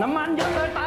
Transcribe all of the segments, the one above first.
น้ำมันเยอะเกินไป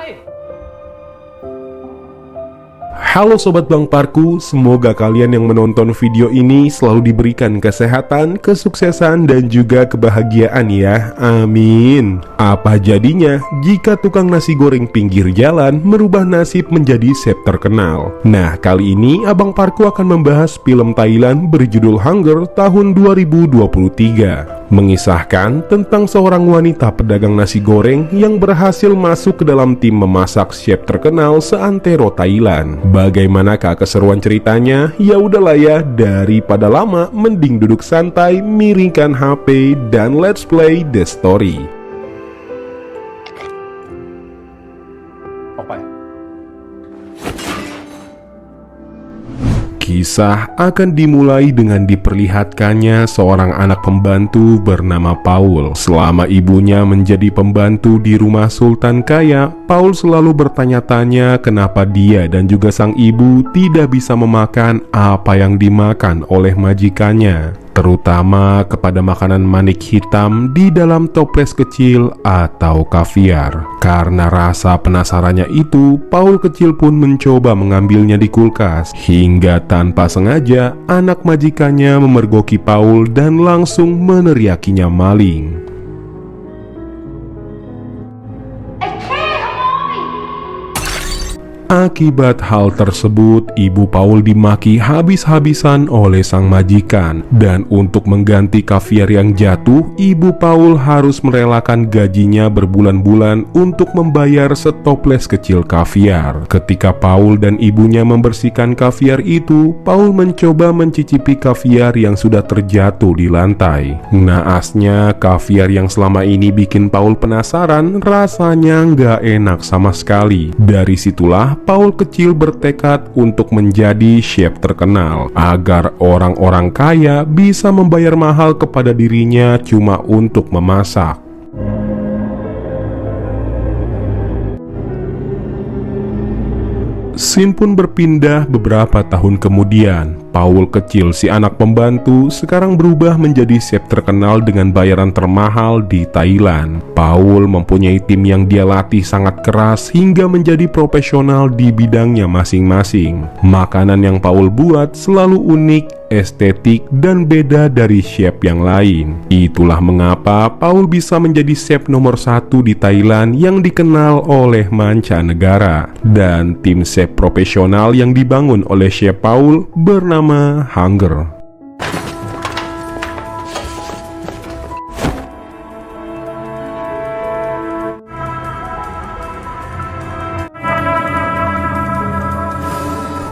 Halo Sobat Bang Parku, semoga kalian yang menonton video ini selalu diberikan kesehatan, kesuksesan, dan juga kebahagiaan ya, amin. Apa jadinya jika tukang nasi goreng pinggir jalan merubah nasib menjadi chef terkenal? Nah, kali ini Abang Parku akan membahas film Thailand berjudul Hunger tahun 2023. Mengisahkan tentang seorang wanita pedagang nasi goreng yang berhasil masuk ke dalam tim memasak chef terkenal seantero Thailand. Bagaimanakah keseruan ceritanya? Ya udahlah ya, daripada lama mending duduk santai, miringkan HP, dan let's play the story. Kisah akan dimulai dengan diperlihatkannya seorang anak pembantu bernama Paul. Selama ibunya menjadi pembantu di rumah sultan kaya, Paul selalu bertanya-tanya kenapa dia dan juga sang ibu tidak bisa memakan apa yang dimakan oleh majikannya, terutama kepada makanan manik hitam di dalam toples kecil atau kaviar. Karena rasa penasarannya itu, Paul kecil pun mencoba mengambilnya di kulkas. Hingga tanpa sengaja, anak majikannya memergoki Paul dan langsung meneriakinya maling. Akibat hal tersebut, ibu Paul dimaki habis-habisan oleh sang majikan. Dan untuk mengganti kaviar yang jatuh, ibu Paul harus merelakan gajinya berbulan-bulan untuk membayar setoples kecil kaviar. Ketika Paul dan ibunya membersihkan kaviar itu, Paul mencoba mencicipi kaviar yang sudah terjatuh di lantai. Naasnya, kaviar yang selama ini bikin Paul penasaran rasanya nggak enak sama sekali. Dari situlah Paul kecil bertekad untuk menjadi chef terkenal agar orang-orang kaya bisa membayar mahal kepada dirinya cuma untuk memasak. Scene pun berpindah beberapa tahun kemudian. Paul kecil, si anak pembantu, sekarang berubah menjadi chef terkenal dengan bayaran termahal di Thailand. Paul mempunyai tim yang dia latih sangat keras hingga menjadi profesional di bidangnya masing-masing. Makanan yang Paul buat selalu unik, estetik, dan beda dari chef yang lain. Itulah mengapa Paul bisa menjadi chef nomor 1 di Thailand yang dikenal oleh mancanegara. Dan tim chef profesional yang dibangun oleh chef Paul bernama Hunger.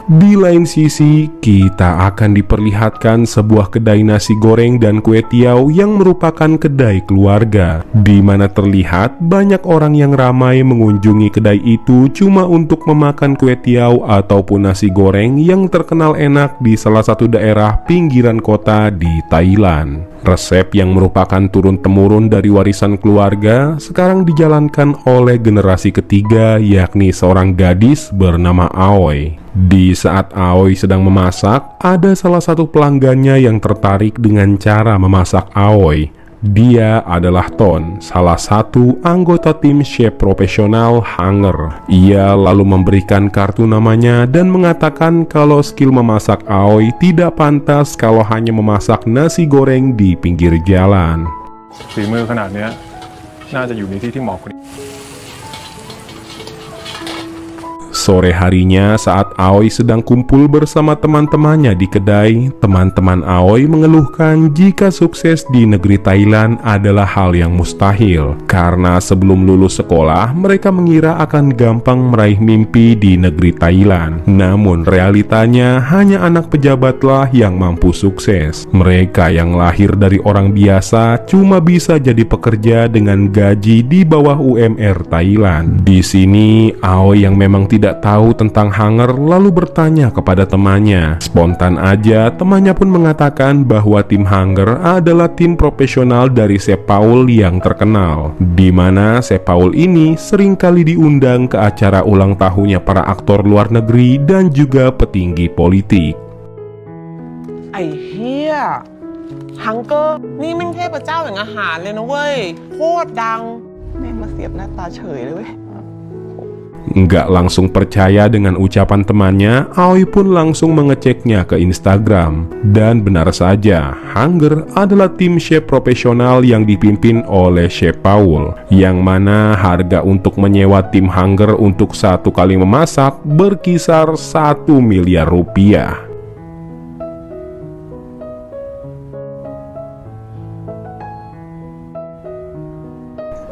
Di lain sisi, kita akan diperlihatkan sebuah kedai nasi goreng dan kue tiaw yang merupakan kedai keluarga, di mana terlihat banyak orang yang ramai mengunjungi kedai itu cuma untuk memakan kue tiaw ataupun nasi goreng yang terkenal enak di salah satu daerah pinggiran kota di Thailand. Resep yang merupakan turun-temurun dari warisan keluarga sekarang dijalankan oleh generasi ketiga, yakni seorang gadis bernama Aoi. Di saat Aoi sedang memasak, ada salah satu pelanggannya yang tertarik dengan cara memasak Aoi. Dia adalah Ton, salah satu anggota tim chef profesional Hunger. Ia lalu memberikan kartu namanya dan mengatakan kalau skill memasak Aoi tidak pantas kalau hanya memasak nasi goreng di pinggir jalan. ฝีมือขนาดเนี้ยน่าจะอยู่ในที่ที่เหมาะกว่า Sore harinya saat Aoi sedang kumpul bersama teman-temannya di kedai, teman-teman Aoi mengeluhkan jika sukses di negeri Thailand adalah hal yang mustahil. Karena sebelum lulus sekolah, mereka mengira akan gampang meraih mimpi di negeri Thailand. Namun realitanya hanya anak pejabatlah yang mampu sukses. Mereka yang lahir dari orang biasa cuma bisa jadi pekerja dengan gaji di bawah UMR Thailand. Di sini, Aoi yang memang tidak tahu tentang Hunger lalu bertanya kepada temannya. Spontan aja temannya pun mengatakan bahwa tim Hunger adalah tim profesional dari chef Paul yang terkenal, di mana chef Paul ini seringkali diundang ke acara ulang tahunnya para aktor luar negeri dan juga petinggi politik. ไอ้เหี้ย ฮังเกอร์นี่แม่งเทพเจ้าอย่างอาหารเลยนะเว้ยโคตรดังแม่งมาเสียบหน้าตาเฉยเลยเว้ย Nggak langsung percaya dengan ucapan temannya, Aoi pun langsung mengeceknya ke Instagram. Dan benar saja, Hunger adalah tim chef profesional yang dipimpin oleh Chef Paul, yang mana harga untuk menyewa tim Hunger untuk satu kali memasak berkisar 1 miliar rupiah.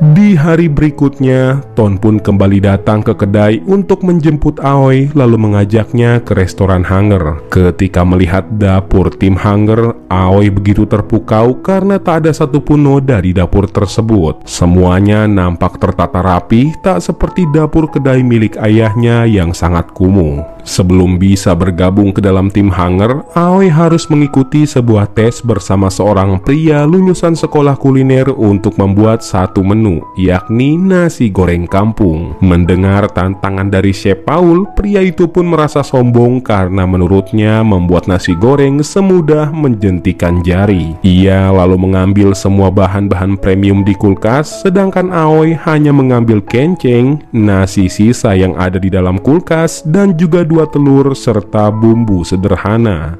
Di hari berikutnya, Ton pun kembali datang ke kedai untuk menjemput Aoi lalu mengajaknya ke restoran Hunger. Ketika melihat dapur tim Hunger, Aoi begitu terpukau karena tak ada satupun noda di dapur tersebut. Semuanya nampak tertata rapi, tak seperti dapur kedai milik ayahnya yang sangat kumuh. Sebelum bisa bergabung ke dalam tim Hunger, Aoi harus mengikuti sebuah tes bersama seorang pria lulusan sekolah kuliner untuk membuat satu menu, yakni nasi goreng kampung. Mendengar tantangan dari Chef Paul, pria itu pun merasa sombong karena menurutnya membuat nasi goreng semudah menjentikan jari. Ia lalu mengambil semua bahan-bahan premium di kulkas, sedangkan Aoi hanya mengambil kenceng, nasi sisa yang ada di dalam kulkas, dan juga 2 telur serta bumbu sederhana.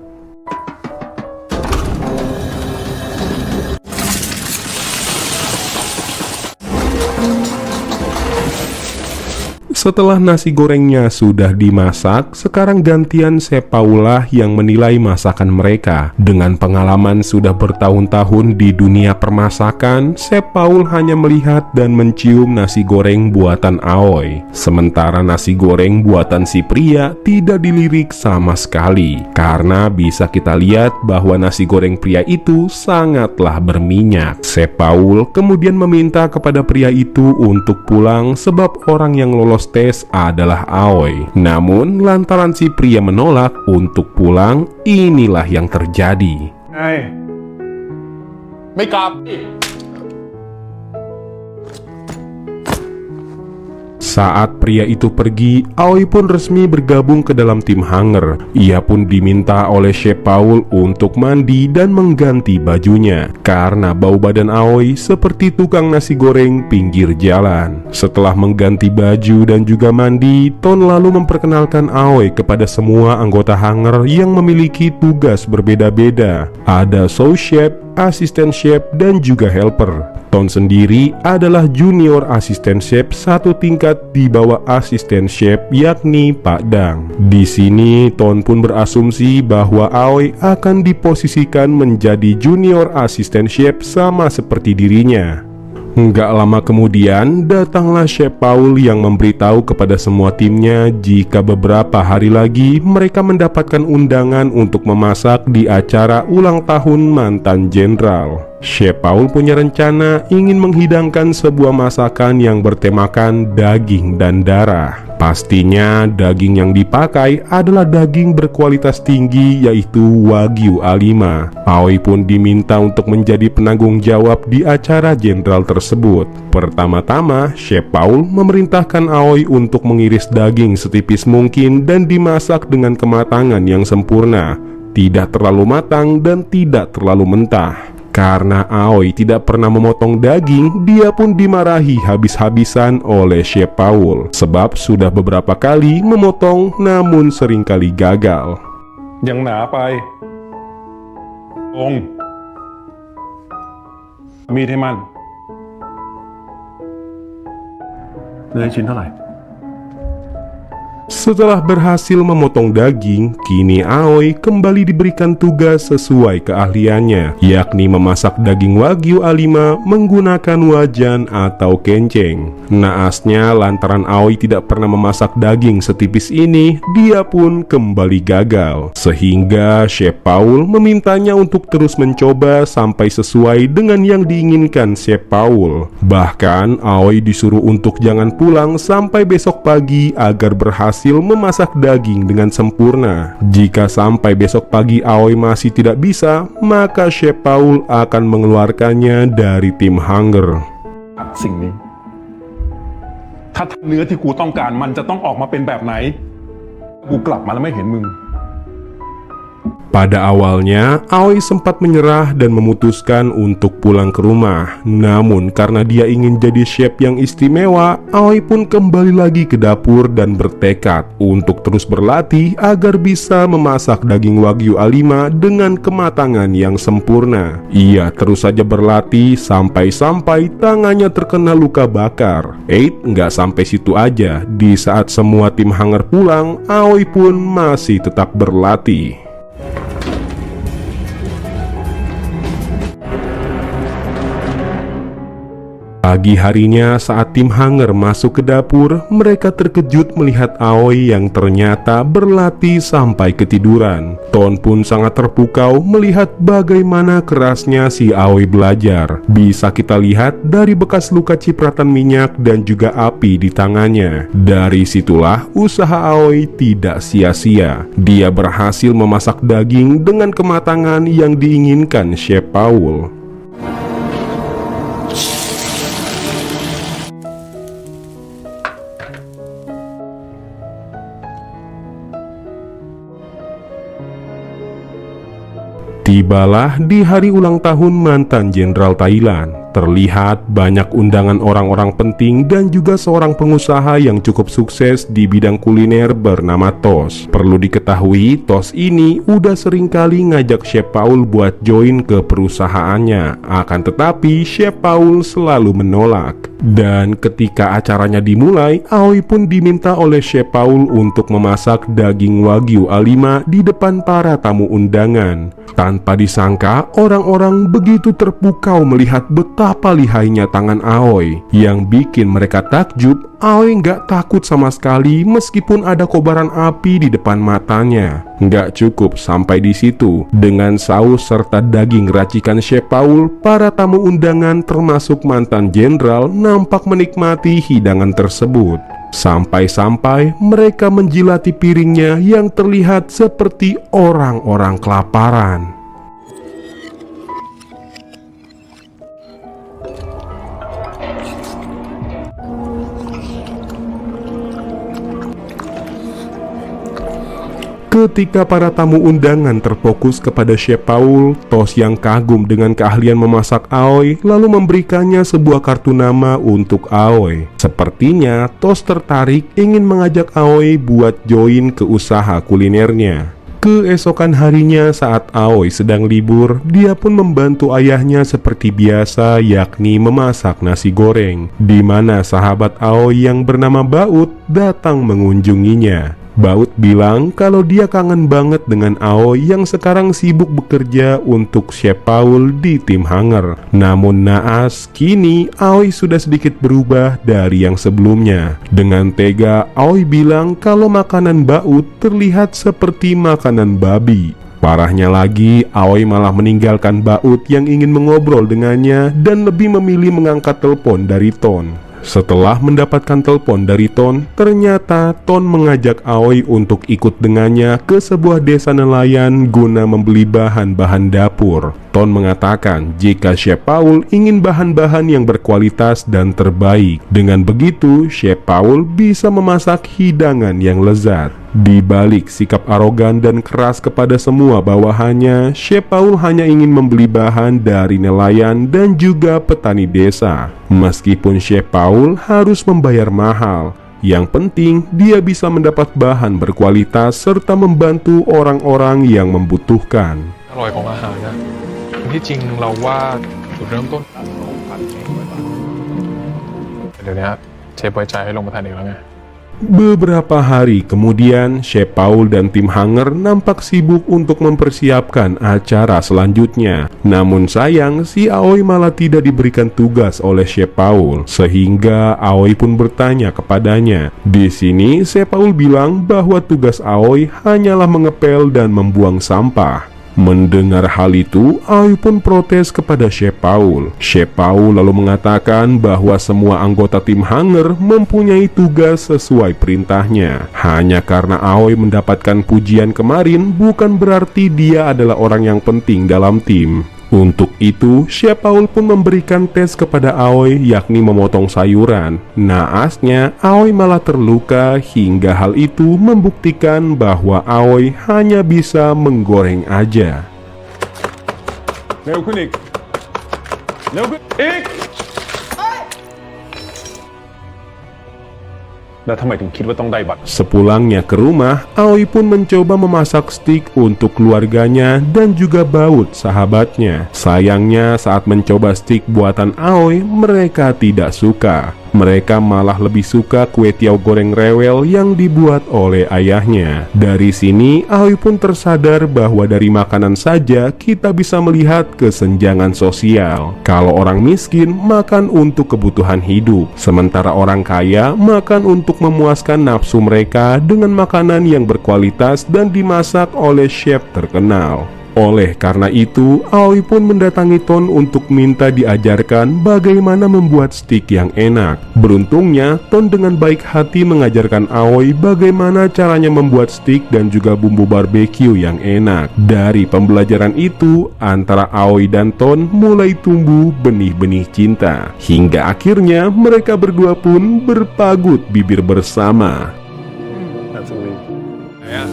Setelah nasi gorengnya sudah dimasak, sekarang gantian Chef Paul lah yang menilai masakan mereka. Dengan pengalaman sudah bertahun-tahun di dunia permasakan, Chef Paul hanya melihat dan mencium nasi goreng buatan Aoi. Sementara nasi goreng buatan si pria tidak dilirik sama sekali, karena bisa kita lihat bahwa nasi goreng pria itu sangatlah berminyak. Chef Paul kemudian meminta kepada pria itu untuk pulang sebab orang yang lolos tes adalah Aoi. Namun lantaran si pria menolak untuk pulang, inilah yang terjadi. Hey, make up. Saat pria itu pergi, Aoi pun resmi bergabung ke dalam tim Hunger. Ia pun diminta oleh Chef Paul untuk mandi dan mengganti bajunya, karena bau badan Aoi seperti tukang nasi goreng pinggir jalan. Setelah mengganti baju dan juga mandi, Ton lalu memperkenalkan Aoi kepada semua anggota Hunger yang memiliki tugas berbeda-beda. Ada sous chef, asisten chef, dan juga helper. Ton sendiri adalah junior asisten chef satu tingkat di bawah asisten chef, yakni Pak Dang. Di sini Ton pun berasumsi bahwa Aoi akan diposisikan menjadi junior asisten chef sama seperti dirinya. Nggak lama kemudian, datanglah Chef Paul yang memberitahu kepada semua timnya jika beberapa hari lagi mereka mendapatkan undangan untuk memasak di acara ulang tahun mantan jenderal. Chef Paul punya rencana ingin menghidangkan sebuah masakan yang bertemakan daging dan darah. Pastinya daging yang dipakai adalah daging berkualitas tinggi, yaitu Wagyu A5. Aoi pun diminta untuk menjadi penanggung jawab di acara jenderal tersebut. Pertama-tama, Chef Paul memerintahkan Aoi untuk mengiris daging setipis mungkin dan dimasak dengan kematangan yang sempurna, tidak terlalu matang dan tidak terlalu mentah. Karena Aoi tidak pernah memotong daging, dia pun dimarahi habis-habisan oleh Chef Paul, sebab sudah beberapa kali memotong namun seringkali gagal. ยังหนาไปตรงมีดให้มันเนื้อชิ้นเท่าไหร่ Setelah berhasil memotong daging, kini Aoi kembali diberikan tugas sesuai keahliannya, yakni memasak daging Wagyu A5 menggunakan wajan atau kenceng. Naasnya, lantaran Aoi tidak pernah memasak daging setipis ini, dia pun kembali gagal. Sehingga Chef Paul memintanya untuk terus mencoba sampai sesuai dengan yang diinginkan Chef Paul. Bahkan Aoi disuruh untuk jangan pulang sampai besok pagi agar berhasil memasak daging dengan sempurna. Jika sampai besok pagi Aoi masih tidak bisa, maka Chef Paul akan mengeluarkannya dari tim Hunger. สิ่งนี้ถ้าเนื้อที่กูต้องการมันจะต้องออกมาเป็นแบบไหนกูกลับมาแล้วไม่เห็นมึง Pada awalnya, Aoi sempat menyerah dan memutuskan untuk pulang ke rumah. Namun karena dia ingin jadi chef yang istimewa, Aoi pun kembali lagi ke dapur dan bertekad untuk terus berlatih agar bisa memasak daging Wagyu A5 dengan kematangan yang sempurna. Ia terus saja berlatih sampai-sampai tangannya terkena luka bakar. Nggak sampai situ aja. Di saat semua tim Hanger pulang, Aoi pun masih tetap berlatih. Pagi harinya saat tim Hanger masuk ke dapur, mereka terkejut melihat Aoi yang ternyata berlatih sampai ketiduran. Ton pun sangat terpukau melihat bagaimana kerasnya si Aoi belajar. Bisa kita lihat dari bekas luka cipratan minyak dan juga api di tangannya. Dari situlah usaha Aoi tidak sia-sia. Dia berhasil memasak daging dengan kematangan yang diinginkan Chef Paul. Tibalah di hari ulang tahun mantan Jenderal Thailand. Terlihat banyak undangan orang-orang penting dan juga seorang pengusaha yang cukup sukses di bidang kuliner bernama Tos. Perlu diketahui, Tos ini udah sering kali ngajak Chef Paul buat join ke perusahaannya. Akan tetapi Chef Paul selalu menolak. Dan ketika acaranya dimulai, Aoi pun diminta oleh Chef Paul untuk memasak daging Wagyu A5 di depan para tamu undangan. Tanpa disangka, orang-orang begitu terpukau melihat betapa lihainya tangan Aoi. Yang bikin mereka takjub, Aoi nggak takut sama sekali meskipun ada kobaran api di depan matanya. Nggak cukup sampai di situ. Dengan saus serta daging racikan Chef Paul, para tamu undangan termasuk mantan jenderal nampak menikmati hidangan tersebut. Sampai-sampai mereka menjilati piringnya yang terlihat seperti orang-orang kelaparan. Ketika para tamu undangan terfokus kepada Chef Paul, Tos yang kagum dengan keahlian memasak Aoi lalu memberikannya sebuah kartu nama untuk Aoi. Sepertinya Tos tertarik ingin mengajak Aoi buat join ke usaha kulinernya. Keesokan harinya saat Aoi sedang libur, dia pun membantu ayahnya seperti biasa, yakni memasak nasi goreng, di mana sahabat Aoi yang bernama Baut datang mengunjunginya. Baut bilang kalau dia kangen banget dengan Aoi yang sekarang sibuk bekerja untuk Chef Paul di tim Hanger. Namun naas, kini Aoi sudah sedikit berubah dari yang sebelumnya. Dengan tega, Aoi bilang kalau makanan Baut terlihat seperti makanan babi. Parahnya lagi, Aoi malah meninggalkan Baut yang ingin mengobrol dengannya dan lebih memilih mengangkat telepon dari Ton. Setelah mendapatkan telepon dari Ton, ternyata Ton mengajak Aoi untuk ikut dengannya ke sebuah desa nelayan guna membeli bahan-bahan dapur. Ton mengatakan jika Chef Paul ingin bahan-bahan yang berkualitas dan terbaik. Dengan begitu, Chef Paul bisa memasak hidangan yang lezat. Di balik sikap arogan dan keras kepada semua bawahannya, Chef Paul hanya ingin membeli bahan dari nelayan dan juga petani desa. Meskipun Chef Paul harus membayar mahal, yang penting dia bisa mendapat bahan berkualitas serta membantu orang-orang yang membutuhkan. อร่อยของอาหารนะที่จริงเราว่าจุดเริ่มต้นเดี๋ยวนี้เชฟไว้ใจให้ลงมาทานเองแล้วไง Beberapa hari kemudian, Chef Paul dan tim Hanger nampak sibuk untuk mempersiapkan acara selanjutnya. Namun sayang, si Aoi malah tidak diberikan tugas oleh Chef Paul, sehingga Aoi pun bertanya kepadanya. Di sini, Chef Paul bilang bahwa tugas Aoi hanyalah mengepel dan membuang sampah. Mendengar hal itu, Aoi pun protes kepada Chef Paul. Chef Paul lalu mengatakan bahwa semua anggota tim Hanger mempunyai tugas sesuai perintahnya. Hanya karena Aoi mendapatkan pujian kemarin, bukan berarti dia adalah orang yang penting dalam tim. Untuk itu, Chef Paul pun memberikan tes kepada Aoi, yakni memotong sayuran. Naasnya, Aoi malah terluka hingga hal itu membuktikan bahwa Aoi hanya bisa menggoreng aja. เร็วขึ้นอีก เร็วขึ้นอีก แล้วทำไมถึงคิดว่าต้องได้บัตร Sepulangnya ke rumah, Aoi pun mencoba memasak steak untuk keluarganya dan juga Baut, sahabatnya. Sayangnya saat mencoba steak buatan Aoi, mereka tidak suka. Mereka malah lebih suka kue tiaw goreng rewel yang dibuat oleh ayahnya. Dari sini, Aoi pun tersadar bahwa dari makanan saja kita bisa melihat kesenjangan sosial. Kalau orang miskin, makan untuk kebutuhan hidup. Sementara orang kaya, makan untuk memuaskan nafsu mereka dengan makanan yang berkualitas dan dimasak oleh chef terkenal. Oleh karena itu, Aoi pun mendatangi Ton untuk minta diajarkan bagaimana membuat steak yang enak. Beruntungnya, Ton dengan baik hati mengajarkan Aoi bagaimana caranya membuat steak dan juga bumbu barbeque yang enak. Dari pembelajaran itu, antara Aoi dan Ton mulai tumbuh benih-benih cinta. Hingga akhirnya mereka berdua pun berpagut bibir bersama. แบบสวีทไหนอะ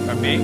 แบบนี้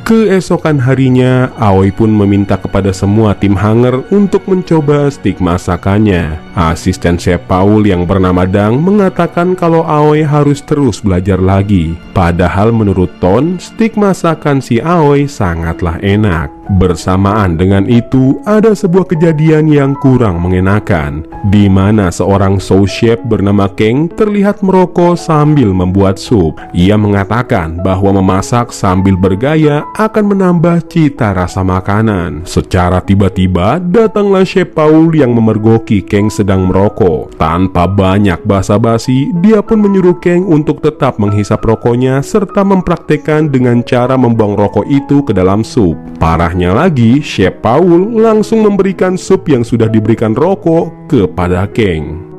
Keesokan harinya, Aoi pun meminta kepada semua tim hanger untuk mencoba steak masakannya. Asisten Chef Paul yang bernama Dang mengatakan kalau Aoi harus terus belajar lagi. Padahal menurut Ton, steak masakan si Aoi sangatlah enak. Bersamaan dengan itu, ada sebuah kejadian yang kurang mengenakan, di mana seorang sous chef bernama Kang terlihat merokok sambil membuat sup. Ia mengatakan bahwa memasak sambil bergaya akan menambah cita rasa makanan. Secara tiba-tiba, datanglah Chef Paul yang memergoki Kang sedang merokok. Tanpa banyak basa-basi, dia pun menyuruh Kang untuk tetap menghisap rokoknya serta mempraktekkan dengan cara membuang rokok itu ke dalam sup. Parahnya lagi, Chef Paul langsung memberikan sup yang sudah diberikan rokok kepada Kang.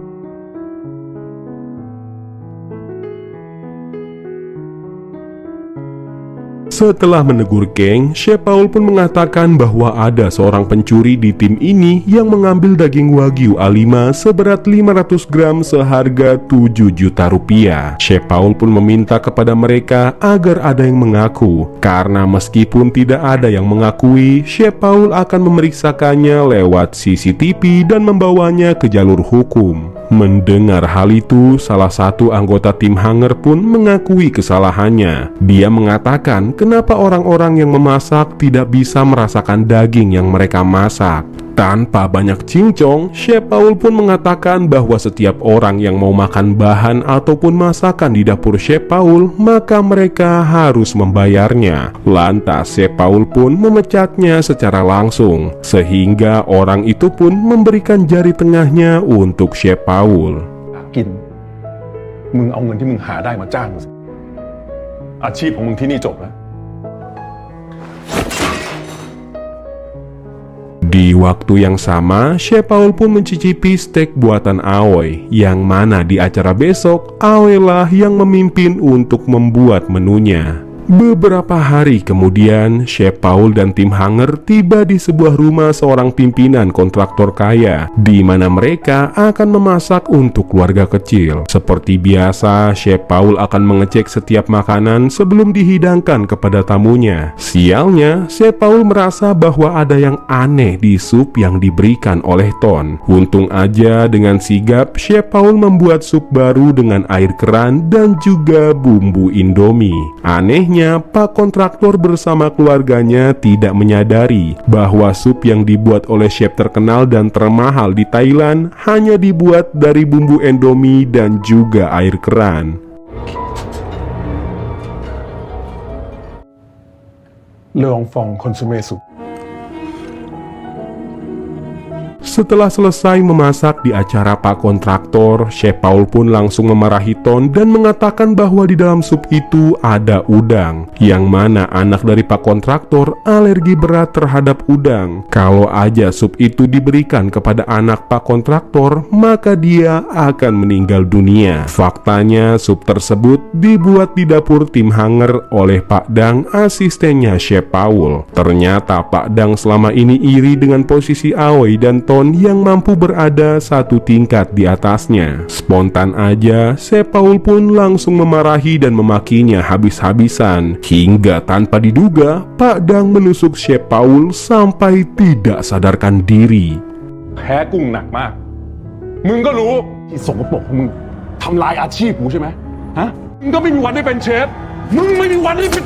Setelah menegur Kang, Chef Paul pun mengatakan bahwa ada seorang pencuri di tim ini yang mengambil daging Wagyu A5 seberat 500 gram seharga 7 juta rupiah. Chef Paul pun meminta kepada mereka agar ada yang mengaku, karena meskipun tidak ada yang mengakui, Chef Paul akan memeriksakannya lewat CCTV dan membawanya ke jalur hukum. Mendengar hal itu, salah satu anggota tim hanger pun mengakui kesalahannya. Dia mengatakan kenapa orang-orang yang memasak tidak bisa merasakan daging yang mereka masak. Tanpa banyak cincong, Chef Paul pun mengatakan bahwa setiap orang yang mau makan bahan ataupun masakan di dapur Chef Paul, maka mereka harus membayarnya. Lantas Chef Paul pun memecatnya secara langsung, sehingga orang itu pun memberikan jari tengahnya untuk Chef Paul. กิน มึงเอาเงินที่มึงหาได้มาจ้างกูสิ อาชีพของมึงที่นี่จบแล้ว Di waktu yang sama, Chef Paul pun mencicipi steak buatan Aoi, yang mana di acara besok, Aoi lah yang memimpin untuk membuat menunya. Beberapa hari kemudian, Chef Paul dan tim hanger tiba di sebuah rumah seorang pimpinan kontraktor kaya, di mana mereka akan memasak untuk keluarga kecil. Seperti biasa, Chef Paul akan mengecek setiap makanan sebelum dihidangkan kepada tamunya. Sialnya, Chef Paul merasa bahwa ada yang aneh di sup yang diberikan oleh Ton. Untung aja dengan sigap, Chef Paul membuat sup baru dengan air keran dan juga bumbu Indomie. Anehnya, Pak kontraktor bersama keluarganya tidak menyadari bahwa sup yang dibuat oleh chef terkenal dan termahal di Thailand hanya dibuat dari bumbu Indomie dan juga air keran. เรื่องฟองคอนซูเมสุ Setelah selesai memasak di acara Pak Kontraktor, Chef Paul pun langsung memarahi Ton dan mengatakan bahwa di dalam sup itu ada udang, yang mana anak dari Pak Kontraktor alergi berat terhadap udang. Kalau aja sup itu diberikan kepada anak Pak Kontraktor, maka dia akan meninggal dunia. Faktanya, sup tersebut dibuat di dapur Tim Hanger oleh Pak Dang, asistennya Chef Paul. Ternyata Pak Dang selama ini iri dengan posisi Aoi dan Ton yang mampu berada satu tingkat di atasnya. Spontan aja, Chef Paul pun langsung memarahi dan memakinya habis-habisan. Hingga tanpa diduga, Pak Dang menusuk Chef Paul sampai tidak sadarkan diri. แพ้กุ้งหนักมาก มึงก็รู้ที่สกปรกของมึงทำลายอาชีพกูใช่ไหมฮะ มึงก็ไม่มีวันได้เป็นเชฟ มึงไม่มีวันได้เป็น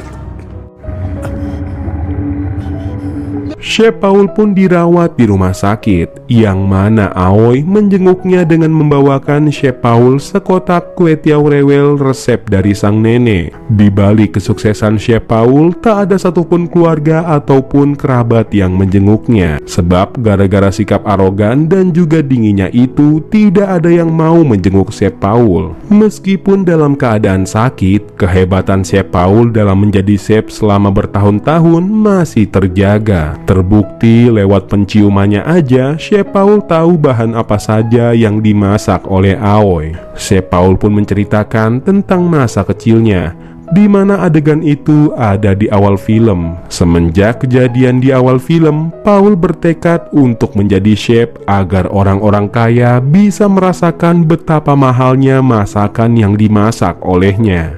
Chef Paul pun dirawat di rumah sakit, yang mana Aoi menjenguknya dengan membawakan Chef Paul sekotak kue tiaw rewel resep dari sang nenek. Di balik kesuksesan Chef Paul, tak ada satupun keluarga ataupun kerabat yang menjenguknya. Sebab gara-gara sikap arogan dan juga dinginnya itu, tidak ada yang mau menjenguk Chef Paul. Meskipun dalam keadaan sakit, kehebatan Chef Paul dalam menjadi chef selama bertahun-tahun masih terjaga. Terbukti lewat penciumannya aja, Chef Paul tahu bahan apa saja yang dimasak oleh Aoi. Chef Paul pun menceritakan tentang masa kecilnya, di mana adegan itu ada di awal film. Semenjak kejadian di awal film, Paul bertekad untuk menjadi chef agar orang-orang kaya bisa merasakan betapa mahalnya masakan yang dimasak olehnya.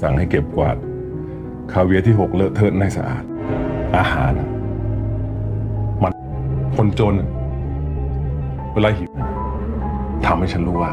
สั่งให้เก็บกวาดคาเวียร์ที่หกเลอะเทอะให้สะอาด อาหารมันคนจนเวลาหิวทำให้ฉันรู้ว่า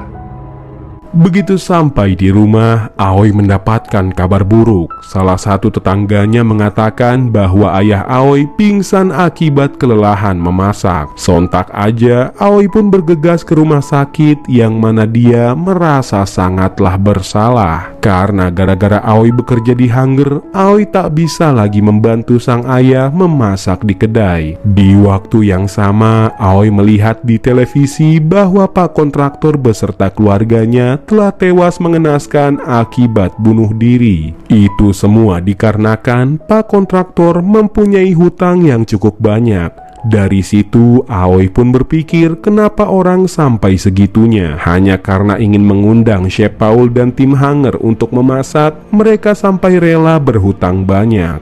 Begitu sampai di rumah, Aoi mendapatkan kabar buruk. Salah satu tetangganya mengatakan bahwa ayah Aoi pingsan akibat kelelahan memasak. Sontak aja, Aoi pun bergegas ke rumah sakit, yang mana dia merasa sangatlah bersalah. Karena gara-gara Aoi bekerja di Hanger, Aoi tak bisa lagi membantu sang ayah memasak di kedai. Di waktu yang sama, Aoi melihat di televisi bahwa Pak Kontraktor beserta keluarganya telah tewas mengenaskan akibat bunuh diri. Itu semua dikarenakan Pak Kontraktor mempunyai hutang yang cukup banyak. Dari situ, Aoi pun berpikir kenapa orang sampai segitunya. Hanya karena ingin mengundang Chef Paul dan Tim Hanger untuk memasak, mereka sampai rela berhutang banyak.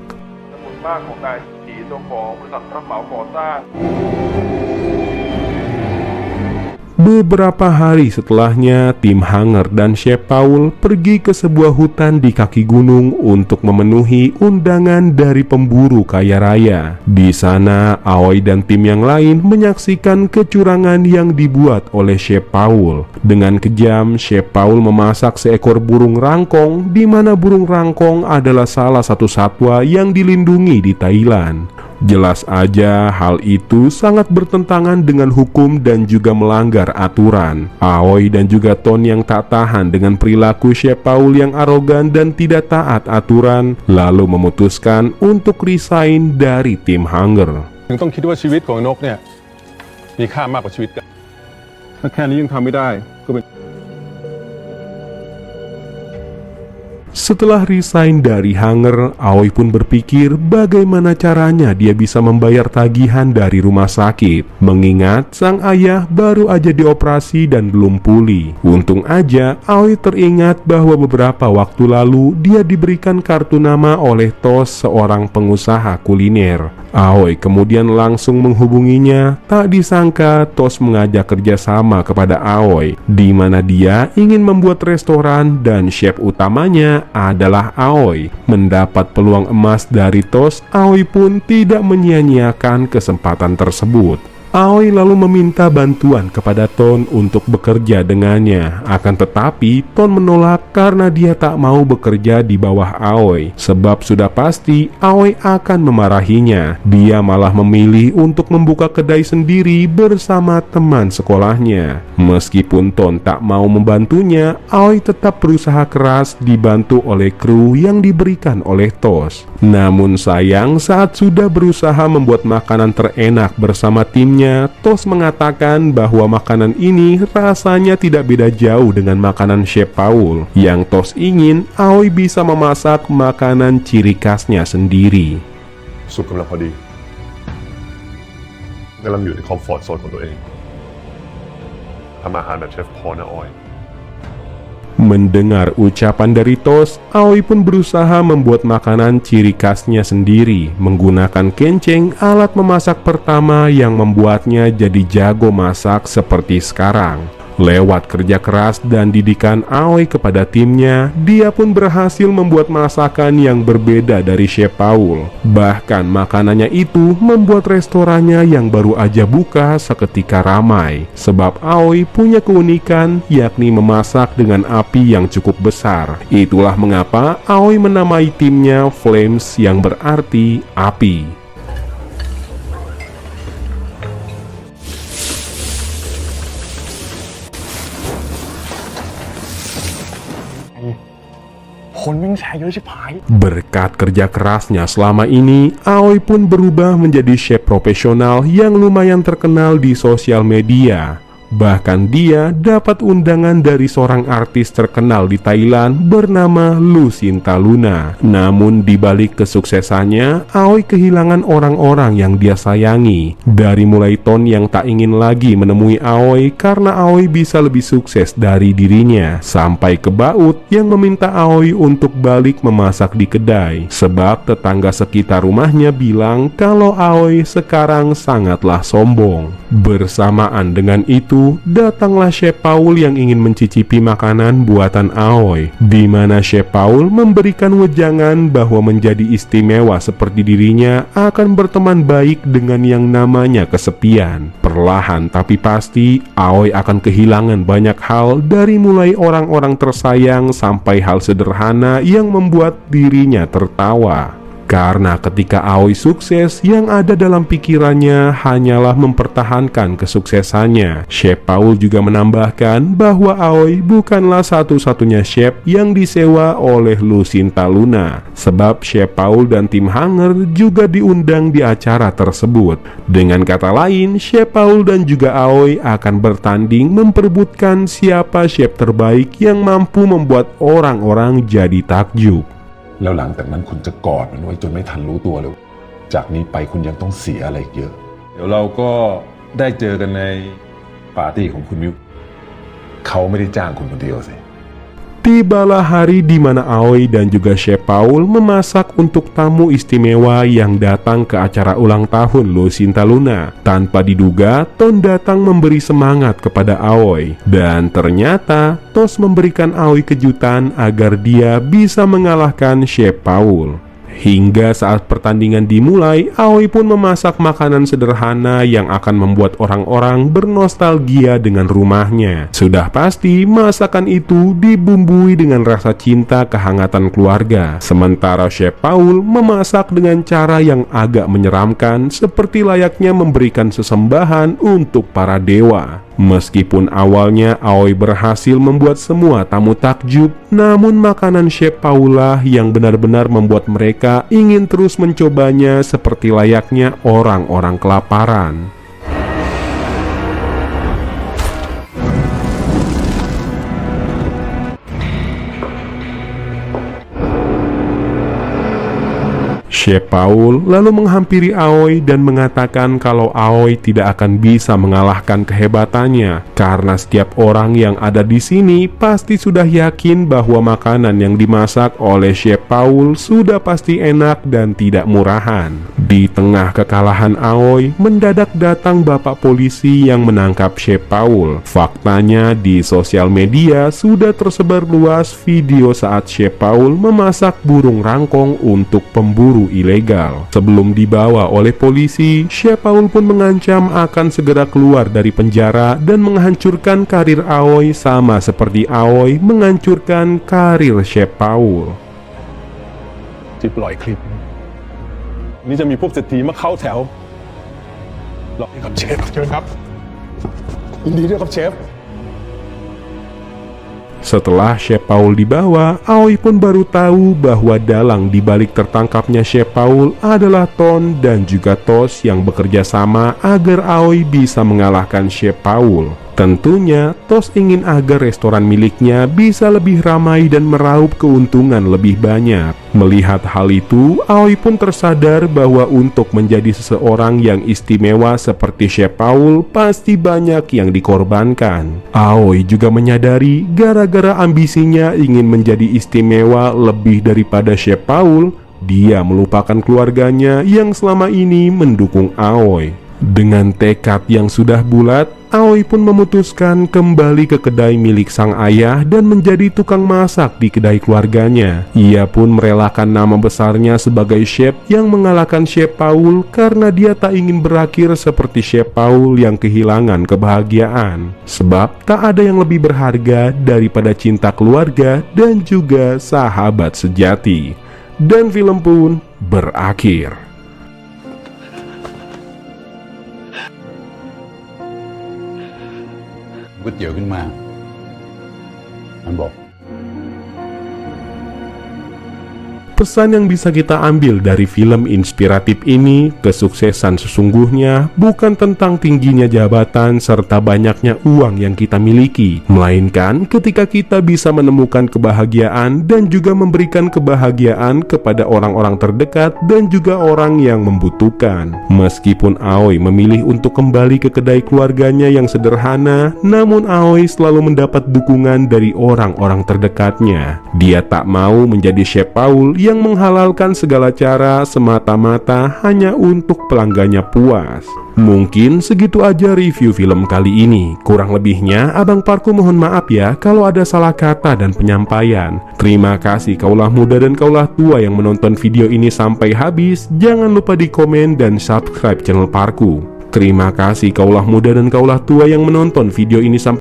Beberapa hari setelahnya, Tim Hanger dan Chef Paul pergi ke sebuah hutan di kaki gunung untuk memenuhi undangan dari pemburu kaya raya. Di sana, Aoi dan tim yang lain menyaksikan kecurangan yang dibuat oleh Chef Paul. Dengan kejam, Chef Paul memasak seekor burung rangkong, di mana burung rangkong adalah salah satu satwa yang dilindungi di Thailand. Jelas aja hal itu sangat bertentangan dengan hukum dan juga melanggar aturan. Aoi dan juga Ton yang tak tahan dengan perilaku Chef Paul yang arogan dan tidak taat aturan, lalu memutuskan untuk resign dari Tim Hanger. ยังต้องคิดว่าชีวิตของนกเนี่ยมีค่ามากกว่าชีวิตกันถ้าแค่นี้ยังทำไม่ได้ก็เป็น Setelah resign dari Hanger, Aoi pun berpikir bagaimana caranya dia bisa membayar tagihan dari rumah sakit. Mengingat sang ayah baru aja dioperasi dan belum pulih. Untung aja Aoi teringat bahwa beberapa waktu lalu dia diberikan kartu nama oleh Tos, seorang pengusaha kuliner. Aoi kemudian langsung menghubunginya. Tak disangka Tos mengajak kerjasama kepada Aoi, di mana dia ingin membuat restoran dan chef utamanya adalah Aoi. Mendapat peluang emas dari Tos, Aoi pun tidak menyia-nyiakan kesempatan tersebut. Aoi lalu meminta bantuan kepada Ton untuk bekerja dengannya. Akan tetapi Ton menolak karena dia tak mau bekerja di bawah Aoi, sebab sudah pasti Aoi akan memarahinya. Dia malah memilih untuk membuka kedai sendiri bersama teman sekolahnya. Meskipun Ton tak mau membantunya, Aoi tetap berusaha keras dibantu oleh kru yang diberikan oleh Tos. Namun sayang, saat sudah berusaha membuat makanan terenak bersama timnya, timnya, Tos mengatakan bahwa makanan ini rasanya tidak beda jauh dengan makanan Chef Paul. Yang Tos ingin, Aoi bisa memasak makanan ciri khasnya sendiri. ซุปกำลังพอดีกำลังอยู่ในคอมฟอร์ตโซนของตัวเองทำอาหารแบบเชฟพอลนะออย Mendengar ucapan dari Tos, Aoi pun berusaha membuat makanan ciri khasnya sendiri menggunakan kenceng, alat memasak pertama yang membuatnya jadi jago masak seperti sekarang. Lewat kerja keras dan didikan Aoi kepada timnya, dia pun berhasil membuat masakan yang berbeda dari Chef Paul. Bahkan makanannya itu membuat restorannya yang baru aja buka seketika ramai. Sebab Aoi punya keunikan, yakni memasak dengan api yang cukup besar. Itulah mengapa Aoi menamai timnya Flames, yang berarti api. คนแม่งแชร์เยอะชิบหาย Berkat kerja kerasnya selama ini, Aoi pun berubah menjadi chef profesional yang lumayan terkenal di sosial media. Bahkan dia dapat undangan dari seorang artis terkenal di Thailand bernama Lucinta Luna. Namun di balik kesuksesannya, Aoi kehilangan orang-orang yang dia sayangi. Dari mulai Ton yang tak ingin lagi menemui Aoi karena Aoi bisa lebih sukses dari dirinya, sampai ke Baut yang meminta Aoi untuk balik memasak di kedai. Sebab tetangga sekitar rumahnya bilang kalau Aoi sekarang sangatlah sombong. Bersamaan dengan itu, datanglah Chef Paul yang ingin mencicipi makanan buatan Aoi, di mana Chef Paul memberikan wejangan bahwa menjadi istimewa seperti dirinya akan berteman baik dengan yang namanya kesepian. Perlahan tapi pasti, Aoi akan kehilangan banyak hal, dari mulai orang-orang tersayang sampai hal sederhana yang membuat dirinya tertawa. Karena ketika Aoi sukses, yang ada dalam pikirannya hanyalah mempertahankan kesuksesannya. Chef Paul juga menambahkan bahwa Aoi bukanlah satu-satunya chef yang disewa oleh Lucinta Luna, sebab Chef Paul dan tim Hanger juga diundang di acara tersebut. Dengan kata lain, Chef Paul dan juga Aoi akan bertanding memperebutkan siapa chef terbaik yang mampu membuat orang-orang jadi takjub. แล้วหลังจากนั้นคุณจะกอดมันไว้จนไม่ทันรู้ตัวเลยจากนี้ไปคุณยังต้องเสียอะไรเยอะเดี๋ยวเราก็ได้เจอกันในปาร์ตี้ของคุณมิวเขาไม่ได้จ้างคุณคนเดียวสิ Tibalah hari di mana Aoi dan juga Chef Paul memasak untuk tamu istimewa yang datang ke acara ulang tahun Lucinta Luna. Tanpa diduga, Ton datang memberi semangat kepada Aoi. Dan ternyata, Tos memberikan Aoi kejutan agar dia bisa mengalahkan Chef Paul. Hingga saat pertandingan dimulai, Aoi pun memasak makanan sederhana yang akan membuat orang-orang bernostalgia dengan rumahnya. Sudah pasti masakan itu dibumbui dengan rasa cinta kehangatan keluarga. Sementara Chef Paul memasak dengan cara yang agak menyeramkan, seperti layaknya memberikan sesembahan untuk para dewa. Meskipun awalnya Aoi berhasil membuat semua tamu takjub, namun makanan Chef Paul yang benar-benar membuat mereka ingin terus mencobanya seperti layaknya orang-orang kelaparan. Chef Paul lalu menghampiri Aoi dan mengatakan kalau Aoi tidak akan bisa mengalahkan kehebatannya karena setiap orang yang ada di sini pasti sudah yakin bahwa makanan yang dimasak oleh Chef Paul sudah pasti enak dan tidak murahan. Di tengah kekalahan Aoi, mendadak datang bapak polisi yang menangkap Chef Paul. Faktanya di sosial media sudah tersebar luas video saat Chef Paul memasak burung rangkong untuk pemburu ilegal. Sebelum dibawa oleh polisi, Chef Paul pun mengancam akan segera keluar dari penjara dan menghancurkan karir Aoi sama seperti Aoi menghancurkan karir Chef Paul. ที่ปล่อยคลิปนี่จะมีพวกเศรษฐีมาเข้าแถวรอให้กับเชฟเชิญครับยินดีด้วยครับเชฟ Setelah Chef Paul dibawa, Aoi pun baru tahu bahwa dalang dibalik tertangkapnya Chef Paul adalah Ton dan juga Tos yang bekerja sama agar Aoi bisa mengalahkan Chef Paul. Tentunya, Tos ingin agar restoran miliknya bisa lebih ramai dan meraup keuntungan lebih banyak. Melihat hal itu, Aoi pun tersadar bahwa untuk menjadi seseorang yang istimewa seperti Chef Paul, pasti banyak yang dikorbankan. Aoi juga menyadari gara-gara ambisinya ingin menjadi istimewa lebih daripada Chef Paul, dia melupakan keluarganya yang selama ini mendukung Aoi. Dengan tekad yang sudah bulat, Aoi pun memutuskan kembali ke kedai milik sang ayah dan menjadi tukang masak di kedai keluarganya. Ia pun merelakan nama besarnya sebagai chef yang mengalahkan Chef Paul karena dia tak ingin berakhir seperti Chef Paul yang kehilangan kebahagiaan. Sebab tak ada yang lebih berharga daripada cinta keluarga dan juga sahabat sejati. Dan film pun berakhir.ก๋วยเตี๋ยวขึ้นมามันบอก Pesan yang bisa kita ambil dari film inspiratif ini, kesuksesan sesungguhnya bukan tentang tingginya jabatan serta banyaknya uang yang kita miliki, melainkan ketika kita bisa menemukan kebahagiaan dan juga memberikan kebahagiaan kepada orang-orang terdekat dan juga orang yang membutuhkan. Meskipun Aoi memilih untuk kembali ke kedai keluarganya yang sederhana, namun Aoi selalu mendapat dukungan dari orang-orang terdekatnya. Dia tak mau menjadi Chef Paul yang menghalalkan segala cara semata-mata hanya untuk pelanggannya puas. Mungkin segitu aja review film kali ini. Kurang lebihnya Abang Parku mohon maaf ya kalau ada salah kata dan penyampaian. Terima kasih kaulah muda dan kaulah tua yang menonton video ini sampai habis. Jangan lupa di komen dan subscribe channel Parku. Terima kasih kaulah muda dan kaulah tua yang menonton video ini sampai